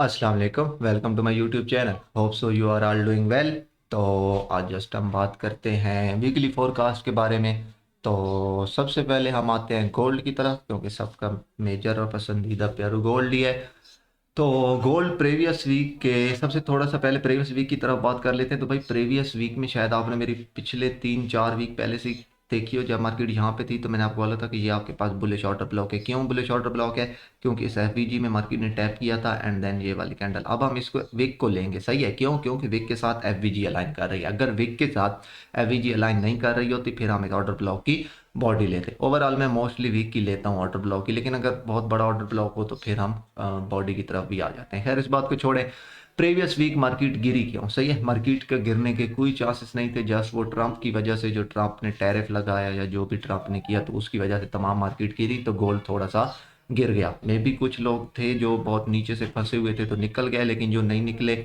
अस्सलाम वालेकुम, welcome to my YouTube channel. Hope so you are all doing well. तो आज जस्ट हम बात करते हैं वीकली फोरकास्ट के बारे में। तो सबसे पहले हम आते हैं गोल्ड की तरफ, क्योंकि सबका मेजर और पसंदीदा पेयर गोल्ड ही है। तो गोल्ड प्रीवियस वीक के सबसे थोड़ा सा पहले प्रीवियस वीक की तरफ बात कर लेते हैं। तो भाई प्रीवियस वीक में शायद आपने मेरी पिछले 3-4 वीक पहले से देखी हो, जब मार्केट यहाँ पे थी तो मैंने आपको बोला था कि ये आपके पास बुलिश ऑर्डर ब्लॉक है। क्यों बुलिश ऑर्डर ब्लॉक है? क्योंकि इस एफवीजी में मार्केट ने टैप किया था एंड देन ये वाली कैंडल। अब हम इसको विक को लेंगे, सही है। क्यों? क्योंकि विक के साथ एफवीजी अलाइन कर रही है। अगर विक के साथ एफवीजी अलाइन नहीं कर रही होती फिर हम एक ऑर्डर ब्लॉक की बॉडी लेते। ओवरऑल मैं मोस्टली वीक की लेता हूँ ऑर्डर ब्लॉक की, लेकिन अगर बहुत बड़ा ऑर्डर ब्लॉक हो तो फिर हम बॉडी की तरफ भी आ जाते हैं। खैर इस बात को छोड़ें। प्रीवियस वीक मार्केट गिरी क्यों? सही है, मार्केट के गिरने के कोई चांसेस नहीं थे। जस्ट वो ट्रंप की वजह से, जो ट्रंप ने टैरिफ लगाया या जो भी ट्रंप ने किया, तो उसकी वजह से तमाम मार्केट गिरी, तो गोल्ड थोड़ा सा गिर गया। मे भी कुछ लोग थे जो बहुत नीचे से फंसे हुए थे तो निकल गए, लेकिन जो नहीं निकले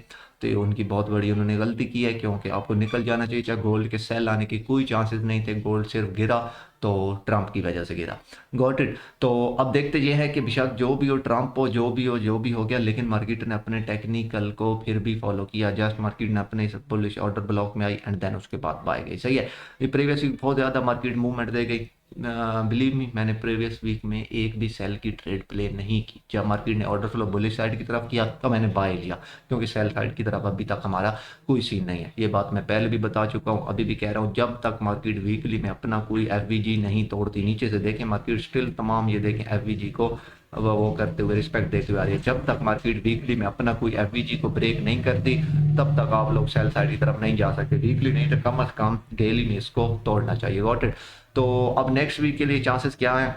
तो ये उनकी बहुत बड़ी उन्होंने गलती की है, क्योंकि आपको निकल जाना चाहिए। चाहे गोल्ड के सेल आने के कोई चांसेस नहीं थे, गोल्ड सिर्फ गिरा तो ट्रंप की वजह से गिरा। Got it. तो अब देखते ये है कि बेशक जो भी हो, ट्रंप हो, जो भी हो गया, लेकिन मार्केट ने अपने टेक्निकल को फिर भी फॉलो किया। जस्ट मार्केट ने अपने बुलिश ऑर्डर ब्लॉक में आई एंड देन उसके बाद बाय गई। सही है। ये प्रीवियस वीक बहुत ज़्यादा मार्केट मूवमेंट दे गई। बिलीव मी, मैंने प्रीवियस वीक में एक भी सेल की ट्रेड प्ले नहीं की। जब मार्केट ने ऑर्डर फ्लो बुलिश साइड की तरफ किया तो मैंने बाय लिया, क्योंकि सेल साइड की तरफ अभी तक हमारा कोई सीन नहीं है। ये बात मैं पहले भी बता चुका हूँ, अभी भी कह रहा हूँ। जब तक मार्केट वीकली में अपना कोई एफवीजी नहीं तोड़ती, नीचे से देखें मार्केट स्टिल तमाम, ये देखें एफवीजी को वो करते हुए, रिस्पेक्ट देते हुए आ रही है। जब तक मार्केट वीकली में अपना कोई एफवीजी को ब्रेक नहीं करती तब तक आप लोग सेल साइड की तरफ नहीं जा सकते। वीकली नहीं तो कम अज कम डेली में इसको तोड़ना चाहिए। Got it. तो अब नेक्स्ट वीक के लिए चांसेस क्या है?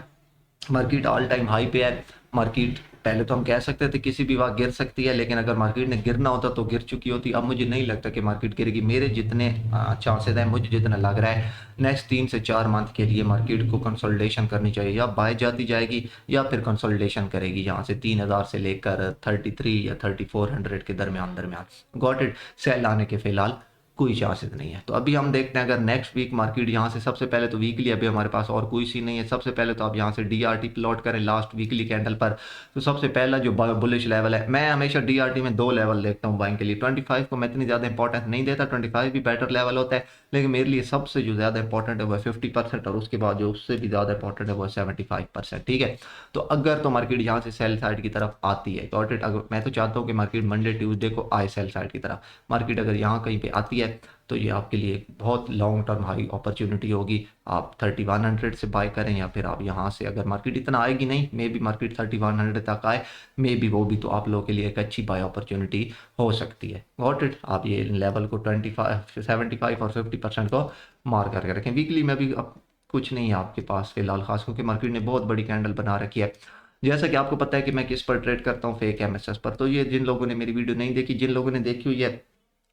मार्केट ऑल टाइम हाई पे है। मार्केट पहले तो हम कह सकते थे किसी भी वक्त गिर सकती है, लेकिन अगर मार्केट ने गिरना होता तो गिर चुकी होती। अब मुझे नहीं लगता कि मार्केट गिरेगी। मेरे जितने चांसेस हैं, मुझे जितना लग रहा है, नेक्स्ट 3 से 4 मंथ के लिए मार्केट को कंसोलिडेशन करनी चाहिए। या बाय जाती जाएगी या फिर कंसोलिडेशन करेगी, यहाँ से 3000 से लेकर 33 या 3400 के दरमियान दरमियान। Got it. सेल आने के फिलहाल कोई चांसेस नहीं है। तो अभी हम देखते हैं अगर नेक्स्ट वीक मार्केट यहाँ से, सबसे पहले तो वीकली अभी हमारे पास और कोई सी नहीं है। सबसे पहले तो आप यहाँ से डीआरटी प्लॉट करें लास्ट वीकली कैंडल पर। तो सबसे पहला जो बुलिश लेवल है, मैं हमेशा डीआरटी में 2 लेवल देखता हूँ बाइंग के लिए। 25 को मैं इतनी ज़्यादा इंपॉर्टेंस नहीं देता, 25 भी बेटर लेवल होता है, लेकिन मेरे लिए सबसे जो ज़्यादा इंपॉर्टेंट है वो 50%, और उसके बाद जो उससे भी ज़्यादा इंपॉर्टेंट है वो 75%। ठीक है। तो अगर तो मार्केट यहाँ से सेल साइड की तरफ आती है, गॉट इट। अगर मैं तो चाहता हूँ कि मार्केट मंडे ट्यूसडे को आए सेल साइड की तरफ। मार्केट अगर यहाँ कहीं पे आती है तो ये आपके लिए एक बहुत लॉन्ग टर्म हाई अपॉर्चुनिटी होगी। आप 3100 से बाय करें, या फिर आप यहाँ से, अगर मार्केट इतना आएगी नहीं, मे बी मार्केट 3100 तक आए, मे बी वो भी तो आप लोगों के लिए एक अच्छी बाय अपॉर्चुनिटी हो सकती है। Got it. आप ये लेवल को 25, 75 और 50% को मार करके रखें। वीकली में भी अब कुछ नहीं है आपके पास फिलहाल खास, क्योंकि मार्केट ने बहुत बड़ी कैंडल बना रखी है। जैसा कि आपको पता है कि मैं किस पर ट्रेड करता हूँ, फेक एमएसएस पर। तो ये जिन लोगों ने मेरी वीडियो नहीं देखी, जिन लोगों ने देखी हुई है,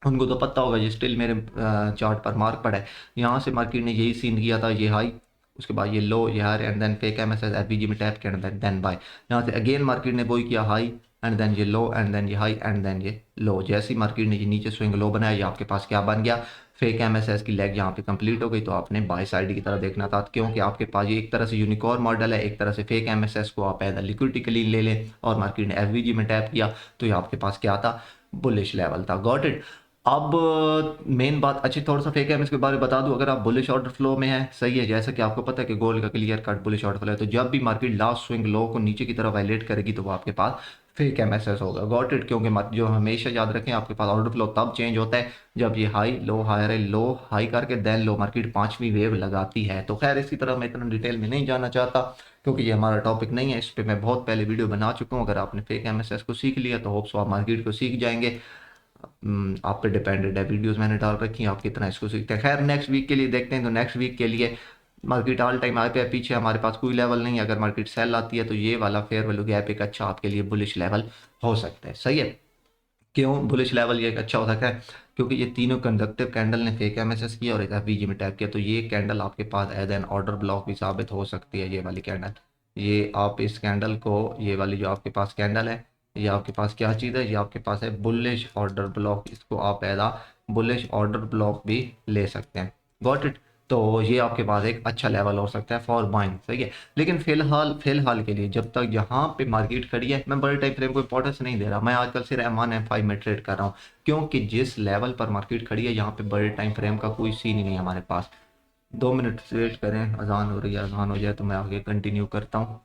उनको तो पता होगा। ये स्टिल मेरे चार्ट पर मार्क पड़ा है। यहाँ से मार्केट ने यही सीन किया था, ये हाई, उसके बाद ये लो, ये high, and then fake MSS FVG में टैप किया एंड देन बाय। यहाँ से अगेन मार्केट ने वही किया, हाई एंड देन ये लो एंड देन ये हाई एंड देन ये लो। जैसे ही मार्केट ने ये नीचे स्विंग लो बनाया, ये आपके पास क्या बन गया? फेक एमएसएस की लेग यहाँ पे कंप्लीट हो गई। तो आपने बाय साइड की तरह देखना था, क्योंकि आपके पास ये एक तरह से यूनिकॉर्न मॉडल है, एक तरह से फेक एमएसएस को आप एज लिक्विडिटी के लिए ले लें, और मार्केट ने एफवीजी में टैप किया तो ये आपके पास क्या था? बुलिश लेवल था। Got it. अब मेन बात, अच्छी थोड़ा सा फेक है, मैं इसके बारे में बता दूं। अगर आप बुलिश ऑर्डर फ्लो में है, सही है, जैसा कि आपको पता है कि गोल्ड का clear cut bullish order flow है, तो जब भी मार्केट लास्ट स्विंग लो को नीचे की तरफ वायलेट करेगी तो वो आपके पास फेक एमएसएस होगा। Got it. क्योंकि जो हमेशा याद रखें, आपके पास ऑर्डर फ्लो तब चेंज होता है जब ये high low high low high करके देन लो मार्केट पांचवी वेव लगाती है। तो खैर इसकी तरह मैं इतना डिटेल में नहीं जाना चाहता, क्योंकि ये हमारा टॉपिक नहीं है। इस पर मैं बहुत पहले वीडियो बना चुका हूँ। अगर आपने फेक एमएसएस को सीख लिया तो होप्स आप मार्केट को सीख जाएंगे। आप पे डिपेंडेड है, वीडियोस मैंने डाल रखी हैं, आप कितना इसको सीखते हैं। खैर नेक्स्ट वीक के लिए देखते हैं। तो नेक्स्ट वीक के लिए मार्केट ऑल टाइम हाई पे है, पीछे हमारे पास कोई लेवल नहीं है। अगर मार्केट सेल आती है तो ये वाला फेयर वैल्यू गैप एक अच्छा आपके लिए बुलिश लेवल हो सकता है। सही है। क्यों बुलिश लेवल ये एक अच्छा हो सकता है? क्योंकि ये तीनों कंडक्टिव कैंडल ने फेक एमएसएस किया और एक एफवीजी में टैप किया, तो ये कैंडल आपके पास एज एन ऑर्डर ब्लॉक भी साबित हो सकती है। ये वाली कैंडल, ये आप इस कैंडल को, ये वाली जो आपके पास कैंडल है, ये आपके पास क्या चीज़ है? ये आपके पास है बुलिश ऑर्डर ब्लॉक। इसको आप एज बुलिश ऑर्डर ब्लॉक भी ले सकते हैं। Got it. तो ये आपके पास एक अच्छा लेवल हो सकता है फॉर बाइंग, सही है। लेकिन फिलहाल के लिए जब तक यहाँ पे मार्केट खड़ी है, मैं बड़े टाइम फ्रेम को इंपॉर्टेंस नहीं दे रहा। मैं आजकल सिर्फ M1 M5 में ट्रेड कर रहा हूँ, क्योंकि जिस लेवल पर मार्केट खड़ी है यहाँ पे बड़े टाइम फ्रेम का कोई सीन ही नहीं है हमारे पास। 2 मिनट वेट करें, अजान हो रही है, अजान हो जाए तो मैं आगे कंटिन्यू करता हूँ।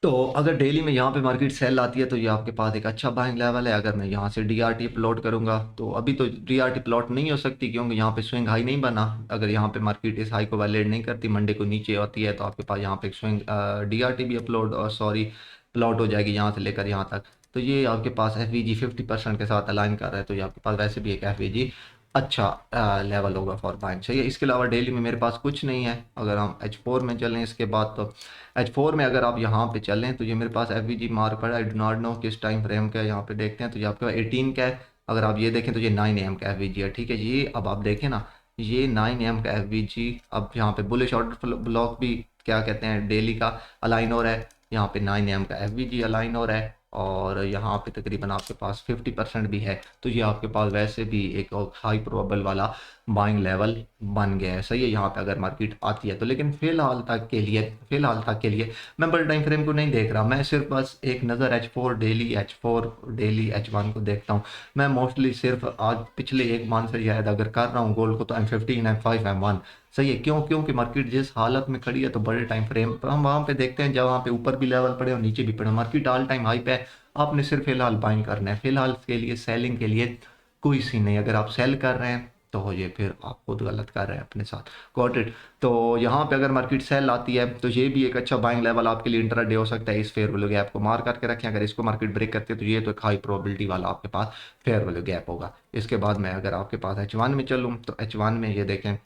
तो अगर डेली में यहाँ पे मार्केट सेल आती है तो ये आपके पास एक अच्छा बाइंग लेवल है। अगर मैं यहाँ से DRT प्लॉट करूंगा तो अभी तो DRT प्लॉट नहीं हो सकती, क्योंकि यहाँ पे स्विंग हाई नहीं बना। अगर यहाँ पे मार्केट इस हाई को वैलिडेट नहीं करती, मंडे को नीचे आती है, तो आपके पास यहाँ पे एक स्विंग DRT भी अपलोड और सॉरी प्लॉट हो जाएगी यहाँ से लेकर यहाँ तक। तो ये आपके पास FVG 50% के साथ अलाइन कर रहा है, तो ये आपके पास वैसे भी एक FVG अच्छा लेवल होगा फॉर बाइंग, सही है। इसके अलावा डेली में मेरे पास कुछ नहीं है। अगर हम H4 में चलें इसके बाद, तो H4 में अगर आप यहाँ पे चलें तो ये मेरे पास FVG मार्क पड़ा है। आई डो नॉट नो किस टाइम फ्रेम का है, यहाँ पे देखते हैं तो ये आपके पास 18 का है। अगर आप ये देखें तो ये 9 AM का FVG है, ठीक है। ये अब आप देखें ना, ये 9 AM का FVG, अब यहाँ पे बुलिश ऑर्डर ब्लॉक भी क्या कहते हैं डेली का अलाइन हो रहा है, यहाँ पे 9 AM का FVG अलाइन हो रहा है, और यहाँ पे तकरीबन आपके पास 50% भी है। तो ये आपके पास वैसे भी एक हाई प्रोबेबल वाला बाइंग लेवल बन गया है, सही है, यहाँ पे अगर मार्केट आती है तो। लेकिन फिलहाल तक के लिए मैं बड़े टाइम फ्रेम को नहीं देख रहा। मैं सिर्फ बस एक नज़र H4 डेली H1 को देखता हूँ। मैं मोस्टली सिर्फ आज पिछले एक मंथ से शायद अगर कर रहा हूँ गोल्ड को, तो M15 M5 M1, सही है। क्योंकि मार्केट जिस हालत में खड़ी है, तो बड़े टाइम फ्रेम पर हम वहाँ पे देखते हैं, जब वहाँ पे ऊपर भी लेवल पड़े और नीचे भी पड़े, मार्केट ऑल टाइम हाई पे है। आपने सिर्फ फिलहाल बाइंग करना है। फिलहाल के लिए सेलिंग के लिए कोई सीन नहीं। अगर आप सेल कर रहे हैं तो ये फिर आप खुद गलत कर रहे हैं अपने साथ। Got it. तो यहाँ पे अगर मार्केट सेल आती है तो ये भी एक अच्छा बाइंग लेवल आपके लिए इंट्राडे हो सकता है। इस फेयर वैल्यू गैप को मार करके रखें। अगर इसको मार्केट ब्रेक करते हैं तो ये तो एक हाई प्रोबेबिलिटी वाला आपके पास फेयर वैल्यू गैप होगा। इसके बाद मैं अगर आपके पास H1 में चलूँ तो H1 में ये देखें,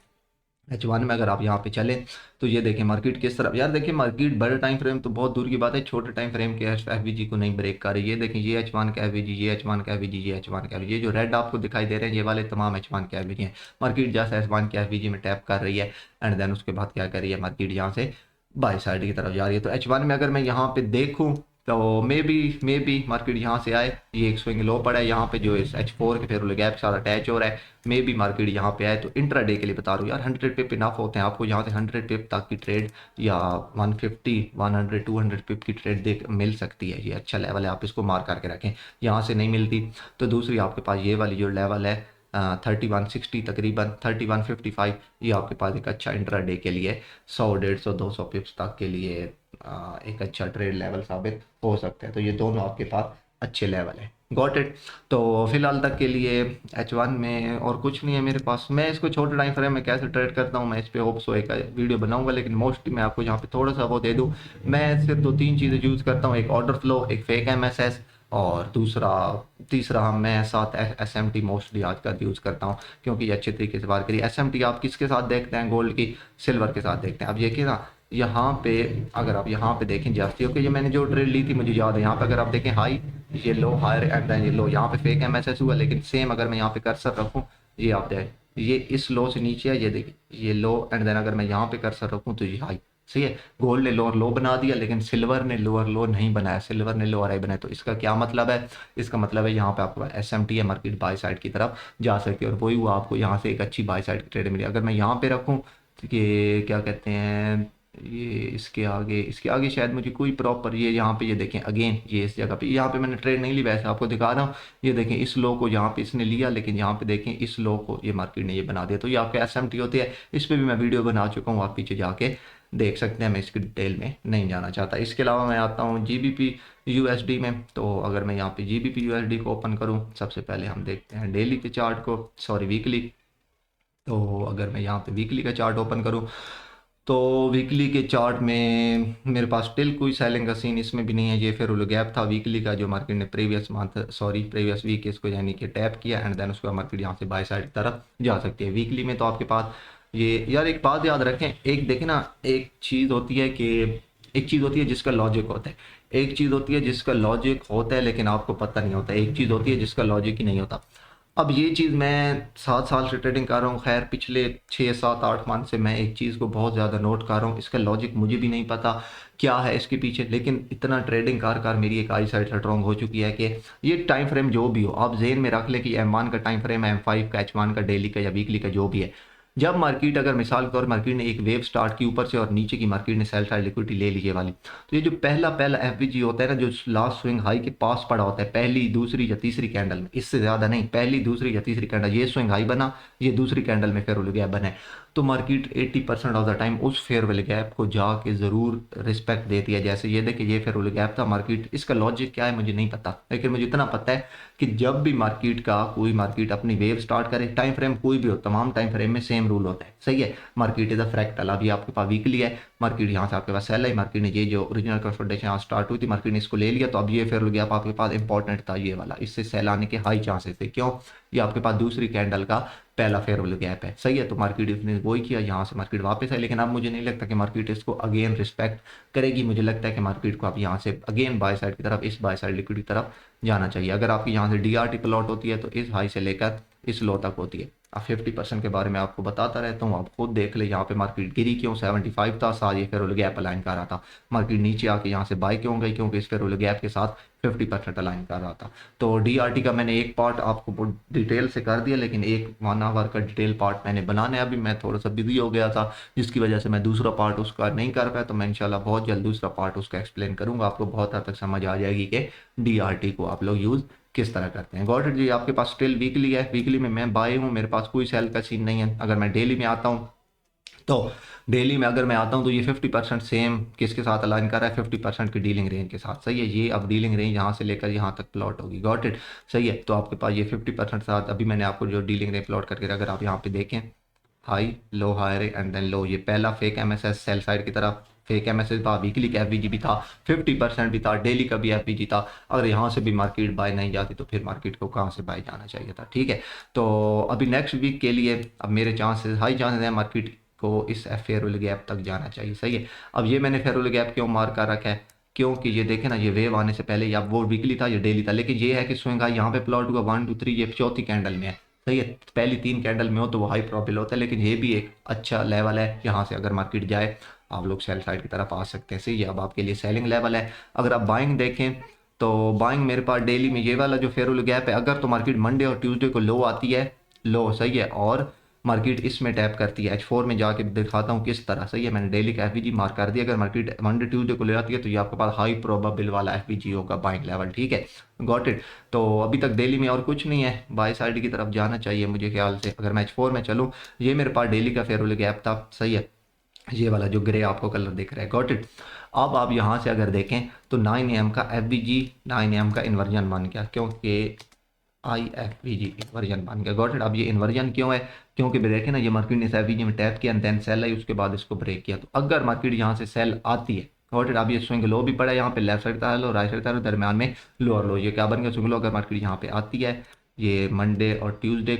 H1 में अगर आप यहाँ पे चलें तो ये देखें मार्केट किस तरफ, यार देखिए मार्केट बड़े टाइम फ्रेम तो बहुत दूर की बात है, छोटे टाइम फ्रेम के FVG को नहीं ब्रेक कर रही। ये देखें, ये H1 का FVG, ये H1 का FVG, ये H1 का FVG, ये जो रेड आपको दिखाई दे रहे हैं ये वाले तमाम H1 के FVG हैं। मार्केट जैसे H1 के FVG में टैप कर रही है, एंड देन उसके बाद क्या कर रही है, मार्केट यहाँ से बाई साइड की तरफ जा रही है। तो H1 में अगर मैं यहाँ पे देखूँ तो मे बी मार्केट यहाँ से आए, ये एक स्विंग लो पड़ा है यहाँ पे जो इस H4 के फेयर गैप के साथ अटैच हो रहा है। मे बी मार्केट यहाँ पे आए, तो इंट्राडे के लिए बता रहा हूँ यार, 100 पिप इनफ होते हैं आपको। यहाँ से 100 पिप तक की ट्रेड या 150 100 200 पिप की ट्रेड देख मिल सकती है। ये अच्छा लेवल है, आप इसको मार करके रखें। यहाँ से नहीं मिलती तो दूसरी आपके पास ये वाली जो लेवल है 3160 तकरीबन 3155, ये आपके पास एक अच्छा इंट्राडे के लिए 100 150 200 पिप्स तक के लिए एक अच्छा ट्रेड लेवल साबित हो सकता है। तो ये दोनों आपके पास अच्छे लेवल है। Got it. तो फिलहाल तक के लिए H1 में और कुछ नहीं है मेरे पास। मैं इसको छोटे टाइम फ्रेम में कैसे ट्रेड करता हूँ मैं इस पे होप सो एक वीडियो बनाऊंगा, लेकिन मोस्टली मैं आपको यहाँ पे थोड़ा सा वो दे दूँ। मैं सिर्फ 2 3 चीज़ें यूज़ करता हूँ, एक ऑर्डर फ्लो, एक फेक MSS, और तीसरा मैं साथ SMT मोस्टली आजकल यूज़ करता हूँ, क्योंकि ये अच्छे तरीके से बात करिए। SMT आप किसके साथ देखते हैं, गोल्ड की सिल्वर के साथ देखते हैं। अब ये कि ना यहाँ पे अगर आप यहाँ पे देखें जाती, ओके, ये मैंने जो ट्रेड ली थी मुझे याद है, यहाँ पे अगर आप देखें हाई, ये लो, हायर एंड देन ये लो, यहाँ पे फेक MSS हुआ। लेकिन सेम अगर मैं यहाँ पे कर्सर रखूँ, ये आप देखें, ये इस लो से नीचे है, ये देखिए ये लो, एंड देन अगर मैं यहाँ पे कर्सर रखूँ तो ये हाई। सही है। गोल्ड ने लोअर लो बना दिया लेकिन सिल्वर ने लोअर लो नहीं बनाया, सिल्वर ने लोअर हाई बनाया। तो इसका क्या मतलब है? इसका मतलब है यहाँ पे आपको SMT है, मार्केट बाय साइड की तरफ जा सकती है, और वही हुआ, आपको यहाँ से एक अच्छी बाय साइड की ट्रेड मिली। अगर मैं यहाँ पे रखूँ तो ये क्या कहते हैं, ये इसके आगे शायद मुझे कोई प्रॉपर, ये यहाँ पे ये देखें अगेन, ये इस जगह पे, यहाँ पे मैंने ट्रेड नहीं ली, वैसे आपको दिखा रहा हूँ। ये देखें इस लो को यहाँ पे इसने लिया, लेकिन यहाँ पे देखें इस लो को ये मार्केट ने ये बना दिया। तो ये आपका SMT होती है, इस पर भी मैं वीडियो बना चुका हूँ, आप पीछे जाके देख सकते हैं, मैं इसकी डिटेल में नहीं जाना चाहता। इसके अलावा मैं आता हूँ GBP USD में। तो अगर मैं यहाँ पे GBP USD को ओपन करूँ, सबसे पहले हम देखते हैं डेली के चार्ट को, सॉरी वीकली। तो अगर मैं यहाँ पे वीकली का चार्ट ओपन करूँ, तो वीकली के चार्ट में मेरे पास स्टिल कोई सेलिंग का सीन इसमें भी नहीं है। ये फिर वो गैप था वीकली का, जो मार्केट ने प्रीवियस वीक इसको यानी कि टैप किया, एंड देन उसके बाद मार्केट यहाँ से बाय साइड की तरफ जा सकती है वीकली में। तो आपके पास ये, यार एक बात याद रखें, एक देखें ना, एक चीज़ होती है जिसका लॉजिक होता है, एक चीज़ होती है जिसका लॉजिक होता है लेकिन आपको पता नहीं होता, एक चीज़ होती है जिसका लॉजिक ही नहीं होता। अब ये चीज़ मैं 7 साल से ट्रेडिंग कर रहा हूँ, खैर पिछले 6 7 8 मंथ से मैं एक चीज़ को बहुत ज़्यादा नोट कर रहा हूँ, इसका लॉजिक मुझे भी नहीं पता क्या है इसके पीछे, लेकिन इतना ट्रेडिंग कार मेरी एक आई साइड स्ट्रॉन्ग हो चुकी है कि ये टाइम फ्रेम जो भी हो, आप जेन में रख ले कि M1 का टाइम फ्रेम है, M5 का, H1 का, डेली का या वीकली का जो भी है, जब मार्केट, अगर मिसाल के तौर मार्केट ने एक वेव स्टार्ट की ऊपर से और नीचे की मार्केट ने सेल साइड लिक्विडिटी ले ली ये वाली, तो ये जो पहला पहला FVG होता है ना, जो लास्ट स्विंग हाई के पास पड़ा होता है, पहली दूसरी या तीसरी कैंडल में, इससे ज़्यादा नहीं, पहली दूसरी या तीसरी कैंडल, ये स्विंग हाई बना, ये दूसरी कैंडल में फेयर गैप बना है, तो मार्केट 80% ऑफ द टाइम उस फेयर गैप को जाके ज़रूर रिस्पेक्ट देती है। जैसे ये देखिए ये फेयर गैप था मार्केट, इसका लॉजिक क्या है मुझे नहीं पता, लेकिन मुझे इतना पता है कि जब भी मार्केट अपनी वेव स्टार्ट करे, टाइम फ्रेम कोई भी हो, तमाम टाइम फ्रेम में सेम रूल होता है, सही है। मार्केट इज अ फ्रैक्टल, अभी आपके पास वीकली है, मार्केट यहाँ से आपके पास सेल है, मार्केट ने ये जो ओरिजिनल कंसोलिडेशन यहाँ स्टार्ट हुई थी, मार्केट ने इसको ले लिया, तो अब ये फेयर गैप आपके पास इंपॉर्टेंट था ये वाला, इससे सेल आने के हाई चांसेस थे। क्यों? ये आपके पास दूसरी कैंडल का पहला फेयरवेल गैप है, सही है। तो मार्केट ने वही किया, यहाँ से मार्केट वापस है, लेकिन अब मुझे नहीं लगता कि मार्केट इसको अगेन रिस्पेक्ट करेगी। मुझे लगता है कि मार्केट को अब यहाँ से अगेन बाय साइड की तरफ, इस बाय साइड लिक्विड की तरफ जाना चाहिए। अगर आपकी यहाँ से DRT प्लॉट होती है तो इस हाई से लेकर इस लो तक होती है। अब 50% के बारे में आपको बताता रहता हूँ, आप खुद देख ले यहाँ पे मार्केट गिरी क्यों, 75 था, साथ ये फेयरवेल गैप अलाइन कर रहा था, मार्केट नीचे आके यहाँ से बाय क्यों गई, क्योंकि इस फेयरवेल गैप के साथ 50% अलाइन कर रहा था। तो DRT का मैंने एक पार्ट आपको डिटेल से कर दिया, लेकिन एक 1 आवर का डिटेल पार्ट मैंने बनाना है, अभी मैं थोड़ा सा बिजी हो गया था, जिसकी वजह से मैं दूसरा पार्ट उसका नहीं कर पाया। तो मैं इंशाल्लाह बहुत जल्द दूसरा पार्ट उसका एक्सप्लेन करूंगा, आपको बहुत हद तक समझ आ जाएगी कि DRT को आप लोग यूज़ किस तरह करते हैं। गॉट इट जी। आपके पास स्टिल वीकली है, वीकली में मैं बाय हूँ, मेरे पास कोई सेल का सीन नहीं है। अगर मैं डेली में आता हूँ, तो डेली में अगर मैं आता हूँ तो ये 50% सेम किसके साथ अलाइन कर रहा है, 50% की डीलिंग रेंज के साथ, सही है। ये अब डीलिंग रेंज यहाँ से लेकर यहाँ तक प्लॉट होगी, गॉट इट, सही है। तो आपके पास ये 50% साथ, अभी मैंने आपको जो डीलिंग रेंज प्लॉट करके, अगर आप यहाँ पे देखें, high low high and then low, ये पहला फेक MSS सेल साइड की तरफ फेक MSS था, वीकली का FVG भी था, 50% भी था, डेली का भी FVG था। अगर यहाँ से भी मार्केट बाय नहीं जाती तो फिर मार्केट को कहाँ से बाय जाना चाहिए था, ठीक है। तो अभी नेक्स्ट वीक के लिए अब मेरे चांसेस, हाई चांसेस हैं मार्केट को इस फेयरवेल गैप तक जाना चाहिए, सही है। अब ये मैंने फेयरवेल गैप क्यों मार्क कर रखा है, क्योंकि ये देखें ना, ये वेव आने से पहले या वो वीकली था या डेली था, लेकिन ये है कि स्विंग हाई यहाँ पे प्लॉट हुआ 1 2 3, ये चौथी कैंडल में है, सही है। पहली 3 कैंडल में हो तो वो हाई प्रॉफिट होता है, लेकिन ये भी एक अच्छा लेवल है, यहाँ से अगर मार्केट जाए आप लोग सेल साइड की तरफ आ सकते हैं, सही है। अब आपके लिए सेलिंग लेवल है। अगर आप बाइंग देखें तो बाइंग मेरे पास डेली में ये वाला जो फेयरवेल गैप है, अगर तो मार्केट मंडे और ट्यूसडे को लो आती है, लो, सही है, और मार्केट इसमें टैप करती है, H4 में जाके दिखाता हूँ किस तरह, सही है। मैंने डेली का FVG मार्क कर दिया, अगर मार्केट मंडे ट्यूसडे को ले आती है तो ये आपके पास हाई प्रोबेबल वाला FVG होगा, बाइंग लेवल, ठीक है, गॉट इट। तो अभी तक डेली में और कुछ नहीं है, बाय साइड की तरफ जाना चाहिए मुझे ख्याल से। अगर मैं H4 में चलूँ, ये मेरे पास डेली का फेयरवेल गैप था, सही है, ये वाला जो ग्रे आपको कलर दिख रहा है, गॉट इट। अब आप यहाँ से अगर देखें तो 9 AM का FVG 9 AM का इन्वर्जन बन गया, क्योंकि IFVG इन्वर्जन बन गया, गॉट इट। अब ये इन्वर्जन क्यों है, क्योंकि देखें ना, ये मार्केट ने FVG में टैप किया, देन सेल आई, उसके बाद इसको ब्रेक किया। तो अगर मार्केट यहाँ से सेल आती है, गॉट इट, अब ये स्विंग लो भी पड़ा है, यहाँ पे लेफ्ट साइड का लो, राइट साइड का लो, दरम्यान में लोअर लो, ये क्या बन गया, स्विंग लो। अगर मार्केट यहाँ पे आती है, ये मंडे और ट्यूसडे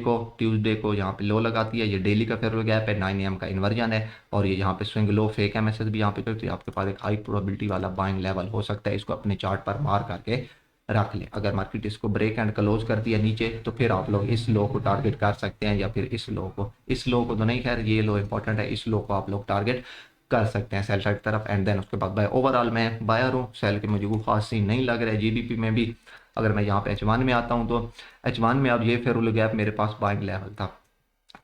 को यहाँ पे लो लगाती है, ये डेली का फेयरवेल गैप है, 9 AM का इन्वर्जन है, और ये यहाँ पे स्विंग लो फेक MSS भी यहाँ पे करती है, आपके पास एक हाई प्रोबेबिलिटी वाला बाइंग लेवल हो सकता है। इसको अपने चार्ट पर मार करके रख लें। अगर मार्केट इसको ब्रेक एंड क्लोज करती है नीचे, तो फिर आप लोग इस लो को टारगेट कर सकते हैं, या फिर इस लो को तो नहीं, खैर ये लो इंपॉर्टेंट है, इस लो को आप लोग टारगेट कर सकते हैं सेल साइड की तरफ। एंड देन उसके बाद बाय, ओवरऑल मैं बायर हूँ, सेल के मुझे कोई खास सीन नहीं लग रहा है। जीबीपी में भी अगर मैं यहाँ पे H1 में आता हूँ तो H1 में अब ये फेयर वैल्यू गैप मेरे पास बाइंग लेवल था।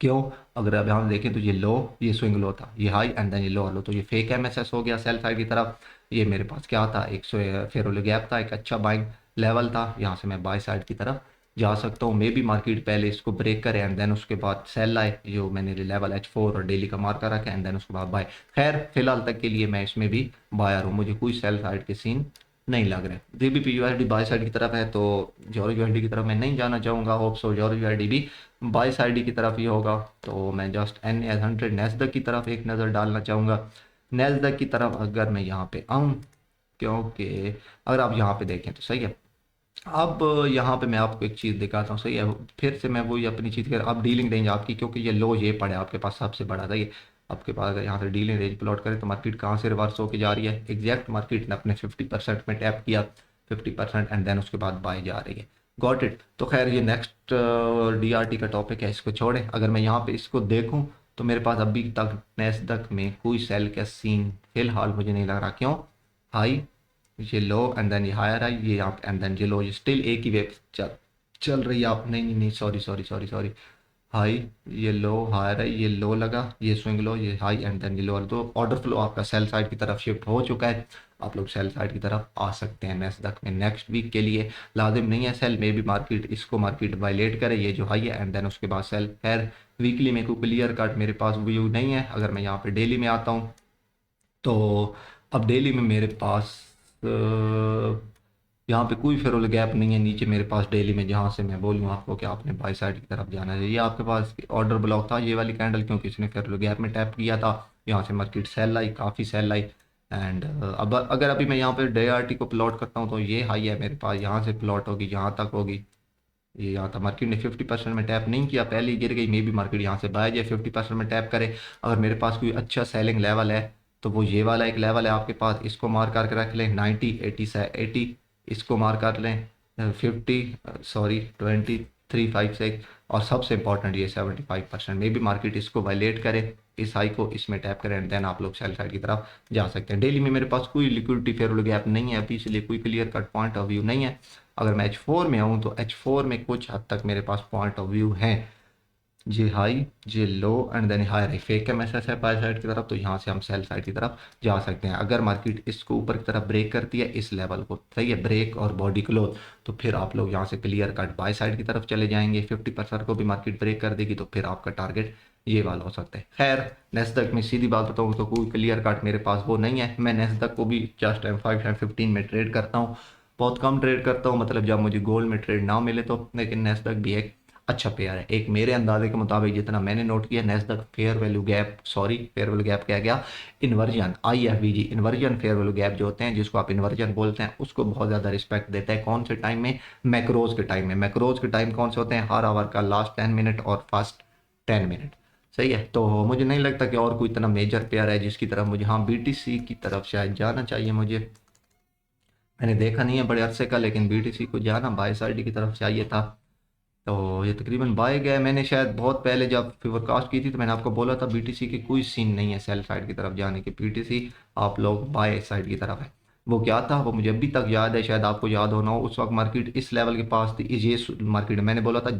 क्यों? अगर अब यहाँ देखें तो ये लो, ये स्विंग लो था, ये हाई एंड देन ये लो लो, तो ये फेक एमएसएस हो गया सेल साइड की तरफ। ये मेरे पास क्या था, एक फेयर वैल्यू गैप था, एक अच्छा बाइंग लेवल था, यहाँ से मैं बाय साइड की तरफ जा सकता हूँ। मे बी मार्केट पहले इसको ब्रेक करे एंड देन उसके बाद सेल आए, जो मैंने लेवल H4 और डेली का मार्कर रखा एंड देन उसके बाद बाय। खैर फिलहाल तक के लिए मैं इसमें भी बायर हूँ, मुझे कोई सेल साइड के सीन नहीं लग रहा है। जीबीपी यूएसडी बाय साइड की तरफ है, तो जॉर्ज यूएसडी की तरफ मैं नहीं जाना चाहूँगा। होप सो जॉर्ज यूएसडी भी बाय साइड की तरफ ही होगा। तो मैं जस्ट NS100 नेस्डक की तरफ एक नज़र डालना चाहूँगा। नेस्डक की तरफ अगर मैं यहाँ पे आऊँ, क्योंकि अगर आप यहाँ पे देखें तो सही है। अब यहाँ पे मैं आपको एक चीज़ दिखाता हूँ, सही है। फिर से मैं वही अपनी चीज़ कर, अब डीलिंग रेंज आपकी, क्योंकि ये लो ये पड़े आपके पास सबसे बड़ा था ये। आपके पास अगर यहाँ से डीलिंग रेंज प्लॉट करें तो मार्केट कहाँ से रिवर्स होके जा रही है, एग्जैक्ट मार्केट ने अपने 50% में टैप किया, 50% एंड देन उसके बाद बाय जा रही है। Got it. तो खैर ये नेक्स्ट DRT का टॉपिक है, इसको छोड़ें। अगर मैं यहाँ पे इसको देखूँ तो मेरे पास अभी तक नैस्डैक में कोई सेल का सीन फिलहाल मुझे नहीं लग रहा। क्यों? हाई, ये लो एंड देन ये हायर आई, ये आप एंड देन ये लो, ये स्टिल एक ही वेव चल रही है। आप नहीं नहीं नहीं, sorry sorry sorry sorry, high, ये लो, हायर आई, ये लो लगा, ये स्विंग लो, ये हाई एंड देन ये लो। तो ऑर्डर फ्लो आपका सेल साइड की तरफ शिफ्ट हो चुका है, आप लोग सेल साइड की तरफ आ सकते हैं नैस्डैक में। नेक्स्ट वीक के लिए लाजिम नहीं है सेल, में भी मार्केट इसको मार्केट वायलेट करे, ये जो हाई है एंड देन उसके बाद सेल। खैर वीकली में कोई क्लियर कट मेरे पास व्यू नहीं है। अगर मैं यहाँ पे डेली में आता हूँ तो अब डेली में मेरे पास यहाँ पे कोई फेरोल गैप नहीं है नीचे मेरे पास डेली में, जहाँ से मैं बोलूँ आपको कि आपने बाई साइड की तरफ जाना है। ये आपके पास ऑर्डर ब्लॉक था ये वाली कैंडल, क्योंकि इसने फेरोल गैप में टैप किया था, यहाँ से मार्केट सेल आई, काफ़ी सेल आई। एंड अब अगर अभी मैं यहाँ पे DRT को प्लॉट करता हूँ तो ये हाई है मेरे पास, यहाँ से प्लॉट होगी यहाँ तक होगी, ये यहाँ था। मार्केट ने 50% में टैप नहीं किया, पहले ही गिर गई, मे भी मार्केट यहाँ से बाय जाए 50% में टैप करे। अगर मेरे पास कोई अच्छा सेलिंग लेवल है तो वो ये वाला एक लेवल है आपके पास, इसको मार करके रख लें 90 80 से 80, इसको मार कर लें 50 सॉरी 2356, और सबसे इंपॉर्टेंट ये 75%, मे भी मार्केट इसको वायलेट करे, इस हाई को इसमें टैप करें एंड देन आप लोग सेल साइड की तरफ जा सकते हैं। डेली में मेरे पास कोई लिक्विडिटी फेयर गैप नहीं है अभी, इसलिए कोई clear cut point of view नहीं है। अगर मैं H4 में आऊँ तो H4 में कुछ हद तक मेरे पास पॉइंट ऑफ व्यू है, J high, J low and then higher फेक है मैसेज है बाय साइड की तरफ, तो यहाँ से हम सेल साइड की तरफ जा सकते हैं। अगर मार्केट इसको ऊपर की तरफ ब्रेक करती है इस लेवल को, सही है, ब्रेक और बॉडी क्लोज, तो फिर आप लोग यहाँ से क्लियर कट बाय साइड की तरफ चले जाएंगे। 50% को भी मार्केट ब्रेक कर देगी तो फिर आपका टारगेट ये वाला हो सकता है। खैर नेस्डैक में सीधी बात बताऊँ तो कोई क्लियर कट मेरे पास वो नहीं है। मैं नेस्डैक को भी जस्ट M5 M15 में ट्रेड करता हूँ, बहुत कम ट्रेड करता हूँ, मतलब जब मुझे गोल्ड में ट्रेड ना मिले तो। लेकिन नेस्डैक भी एक अच्छा पेयर है, एक मेरे अंदाजे के मुताबिक जितना मैंने नोट किया, Nasdaq fair value gap, sorry fair value gap क्या गया, inversion, IFVG inversion fair value gap जो होते हैं, जिसको आप इन्वर्जन बोलते हैं, उसको बहुत ज़्यादा रिस्पेक्ट देता है। कौन से टाइम में? मैक्रोज के टाइम में। मैक्रोज के टाइम कौन से होते हैं? हर आवर का लास्ट 10 मिनट और फर्स्ट 10 मिनट, सही है। तो मुझे नहीं लगता कि और कोई इतना मेजर पेयर है जिसकी तरफ मुझे, हाँ BTC की तरफ शायद जाना चाहिए मुझे, मैंने देखा नहीं है बड़े अरसे का, लेकिन BTC को जाना बाय साइड की तरफ चाहिए था। तो ये तकरीबन बाय गया। मैंने शायद बहुत पहले जब फोरकास्ट की थी तो मैंने आपको बोला था BTC की कोई सीन नहीं है सेल साइड की तरफ जाने की, BTC आप लोग बाय साइड की तरफ है। वो क्या था वो मुझे अभी तक याद है, शायद आपको याद होना हो, उस वक्त मार्केट इस लेवल के पास थी, ये मार्केट मैंने बोला था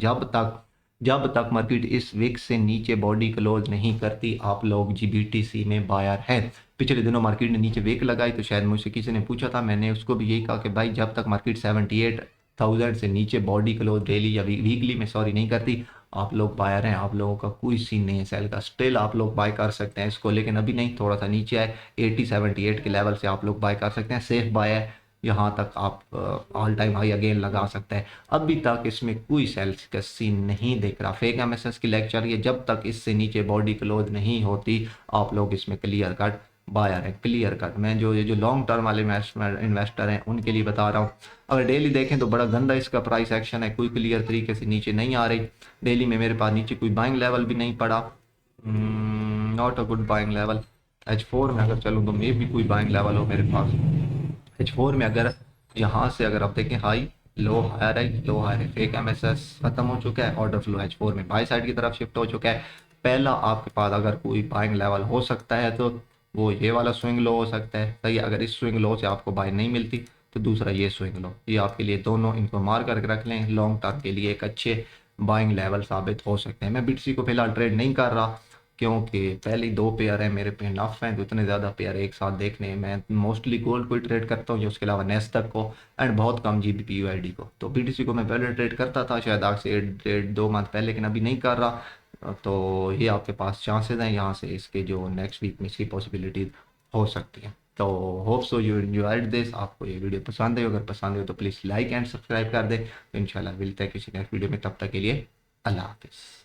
जब तक मार्केट इस विक से नीचे बॉडी क्लोज नहीं करती आप लोग BTC में बायर है। पिछले दिनों मार्केट ने नीचे वेक लगाई तो शायद मुझसे किसी ने पूछा था, मैंने उसको भी यही कहा कि भाई जब तक मार्केट 78,000 से नीचे बॉडी क्लोज डेली या वीकली में सॉरी नहीं करती आप लोग बायर हैं, आप लोगों का कोई सीन नहीं है सेल का। स्टिल आप लोग बाय कर सकते हैं इसको, लेकिन अभी नहीं, थोड़ा सा नीचे आए 80-78 के लेवल से आप लोग बाय कर सकते हैं, सेफ बाय है। यहाँ तक आप ऑल टाइम हाई अगेन लगा सकते हैं। अभी तक इसमें कोई सेल्स का सीन नहीं दिख रहा, फेक एमएसएस की लेग चल रही है, जब तक इससे नीचे बॉडी क्लोज नहीं होती आप लोग इसमें क्लियर कट बायर है, क्लियर कट। मैं जो ये जो लॉन्ग टर्म वाले इन्वेस्टर हैं उनके लिए बता रहा हूँ। अगर डेली देखें तो बड़ा गंदा इसका प्राइस एक्शन है, कोई क्लियर तरीके से नीचे नहीं आ रही। डेली में मेरे पास नीचे कोई बाइंग लेवल भी नहीं पड़ा, not a good buying level. H4 में अगर चलूँ तो मे भी कोई बाइंग लेवल हो मेरे पास। H4 में अगर यहाँ से अगर आप देखें हाई लो हायर है, लो हायर है, फेक एमएसएस खत्म हो चुका है, ऑर्डर फ्लो H4 में बाई साइड की तरफ शिफ्ट हो चुका है। पहला आपके पास अगर कोई बाइंग लेवल हो सकता है तो वो ये वाला स्विंग लो हो सकता है, सही है। अगर इस स्विंग लो से आपको बाय नहीं मिलती तो दूसरा ये स्विंग लो, ये आपके लिए दोनों इनको मार करके रख लें, लॉन्ग टर्म के लिए एक अच्छे बाइंग लेवल साबित हो सकते हैं। मैं BTC को फिलहाल ट्रेड नहीं कर रहा क्योंकि पहले ही 2 पेयर है मेरे पे नफ हैं, तो इतने ज़्यादा पेयर एक साथ देखने मैं मोस्टली गोल्ड को ही ट्रेड करता हूँ, उसके अलावा नेस्टक को एंड बहुत कम GBP USD को। तो BTC को मैं पहले ट्रेड करता था शायद आज से 1.5 2 मंथ पहले, लेकिन अभी नहीं कर रहा। तो ये आपके पास चांसेस हैं यहाँ से इसके जो नेक्स्ट वीक में इसकी पॉसिबिलिटीज हो सकती हैं। तो hope so you enjoyed this. आपको ये वीडियो पसंद है, अगर पसंद है तो प्लीज़ लाइक एंड सब्सक्राइब कर दें। तो इंशाल्लाह मिलते हैं किसी नेक्स्ट वीडियो में, तब तक के लिए अल्लाह हाफिज़।